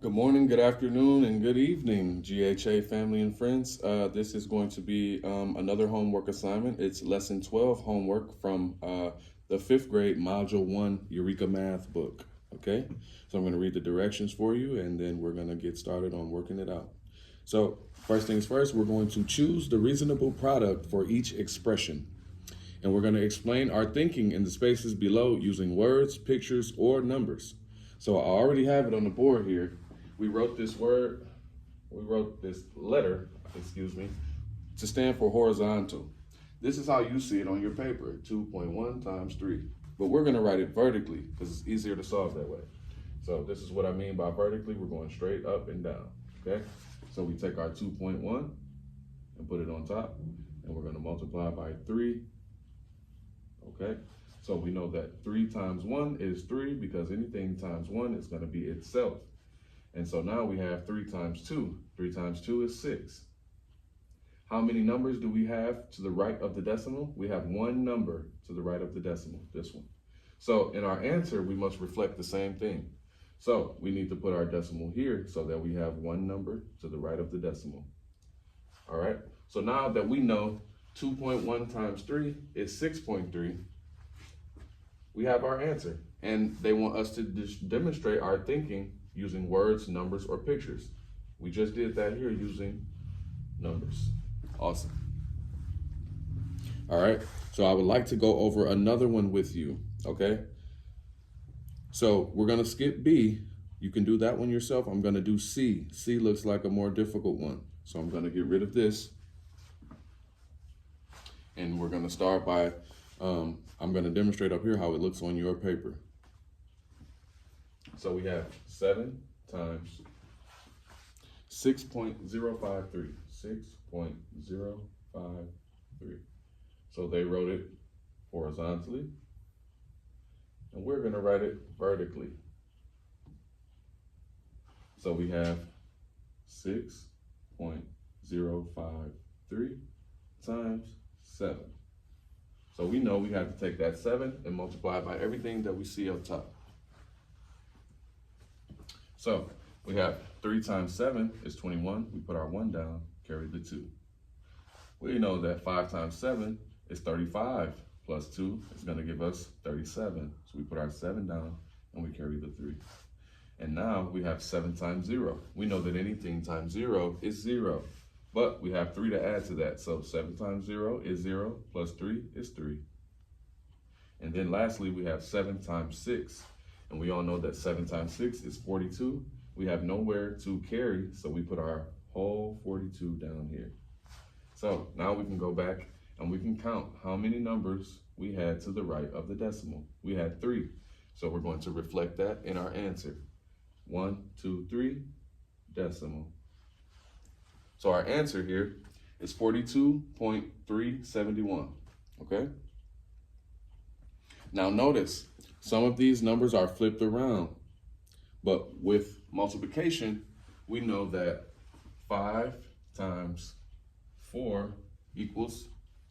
Good morning, good afternoon, and good evening, GHA family and friends. This is going to be another homework assignment. It's lesson 12 homework from the fifth grade module 1 Eureka Math book. Okay, so I'm going to read the directions for you and then we're going to get started on working it out. So, first things first, we're going to choose the reasonable product for each expression. And we're going to explain our thinking in the spaces below using words, pictures, or numbers. So I already have it on the board here. We wrote this letter, to stand for horizontal. This is how you see it on your paper, 2.1 times 3. But we're going to write it vertically because it's easier to solve that way. So this is what I mean by vertically. We're going straight up and down, okay? So we take our 2.1 and put it on top, and we're going to multiply by 3, okay? So we know that 3 times 1 is 3 because anything times 1 is going to be itself. And so now we have 3 times 2. 3 times 2 is 6. How many numbers do we have to the right of the decimal? We have one number to the right of the decimal, this one. So in our answer, we must reflect the same thing. So we need to put our decimal here so that we have one number to the right of the decimal. All right, so now that we know 2.1 times 3 is 6.3, we have our answer. And they want us to demonstrate our thinking using words, numbers, or pictures. We just did that here using numbers. Awesome. All right, so I would like to go over another one with you, okay? So we're gonna skip B. You can do that one yourself. I'm gonna do C. C looks like a more difficult one. So I'm gonna get rid of this. And we're gonna start by, I'm gonna demonstrate up here how it looks on your paper. So we have 7 times 6.053. 6.053. So they wrote it horizontally, and we're going to write it vertically. So we have 6.053 times 7. So we know we have to take that 7 and multiply it by everything that we see up top. So we have 3 times 7 is 21. We put our 1 down, carry the 2. We know that 5 times 7 is 35, plus 2 is going to give us 37. So we put our 7 down and we carry the 3. And now we have 7 times 0. We know that anything times 0 is 0, but we have 3 to add to that. So 7 times 0 is 0, plus 3 is 3. And then lastly, we have 7 times 6. And we all know that 7 times 6 is 42. We have nowhere to carry, so we put our whole 42 down here. So now we can go back and we can count how many numbers we had to the right of the decimal. We had 3. So we're going to reflect that in our answer. 1, 2, 3, decimal. So our answer here is 42.371, okay? Now notice, some of these numbers are flipped around, but with multiplication, we know that 5 times 4 equals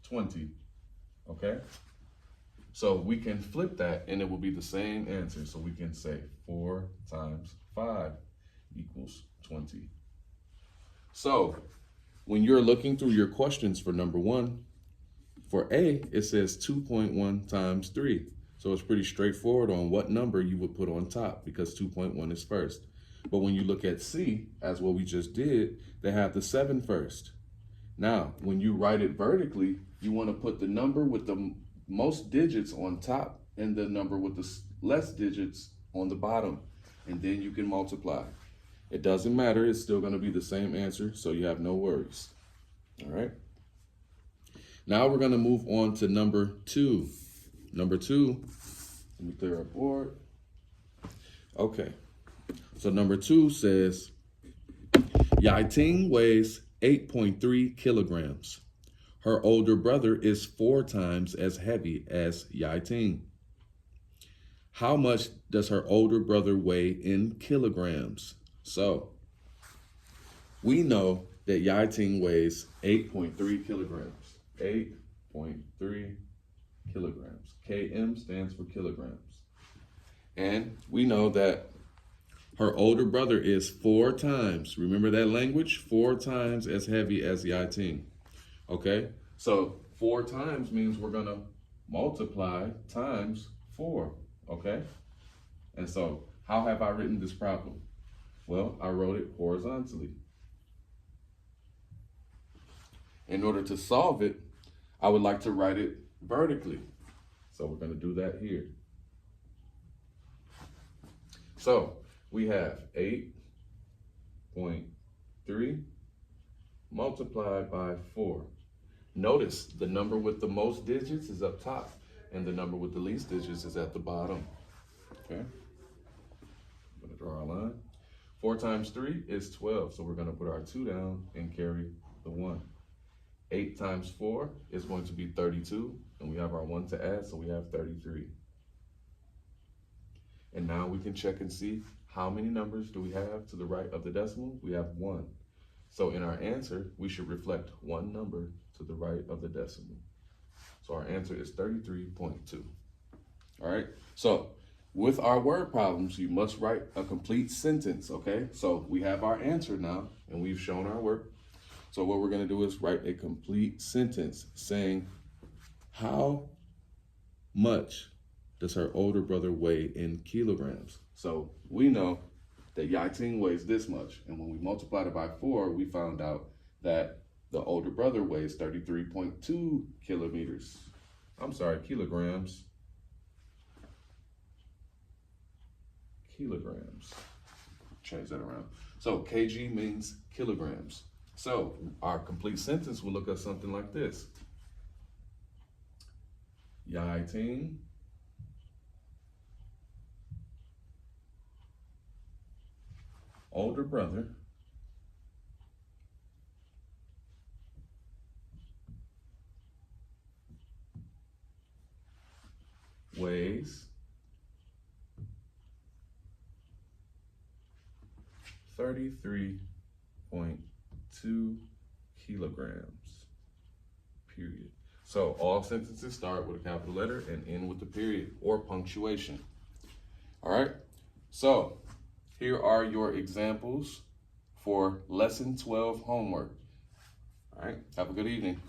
20, okay? So we can flip that and it will be the same answer. So we can say 4 times 5 equals 20. So when you're looking through your questions for number 1, for A, it says 2.1 times 3. So it's pretty straightforward on what number you would put on top because 2.1 is first. But when you look at C, as what we just did, they have the 7 first. Now, when you write it vertically, you want to put the number with the most digits on top and the number with the less digits on the bottom. And then you can multiply. It doesn't matter. It's still going to be the same answer, so you have no worries. All right. Now we're going to move on to number 2. Number 2, let me clear our board. Okay, so number 2 says, Yai Ting weighs 8.3 kilograms. Her older brother is 4 times as heavy as Yai Ting. How much does her older brother weigh in kilograms? So we know that Yai Ting weighs 8.3 kilograms. 8.3 kilograms. KM stands for kilograms. And we know that Her older brother is 4 times, remember that language? 4 times as heavy as Yaiting. Okay? So 4 times means we're going to multiply times 4. Okay? And so how have I written this problem? Well, I wrote it horizontally. In order to solve it, I would like to write it vertically. So we're going to do that here. So we have 8.3 multiplied by 4. Notice the number with the most digits is up top and the number with the least digits is at the bottom. Okay? I'm going to draw our line. 4 times 3 is 12, so we're going to put our 2 down and carry the 1. 8 times 4 is going to be 32, and we have our 1 to add, so we have 33. And now we can check and see how many numbers do we have to the right of the decimal? We have 1. So in our answer, we should reflect 1 number to the right of the decimal. So our answer is 33.2. All right, so with our word problems, you must write a complete sentence, okay? So we have our answer now, and we've shown our work. So what we're gonna do is write a complete sentence saying, how much does her older brother weigh in kilograms? So we know that Yaiting weighs this much, and when we multiplied it by 4, we found out that the older brother weighs 33.2 kilograms. Kilograms. Change that around. So kg means kilograms. So our complete sentence will look at something like this. Yaiting older brother weighs 33.2 kilograms, period. So all sentences start with a capital letter and end with the period or punctuation. All right, so here are your examples for lesson 12 homework. All right, have a good evening.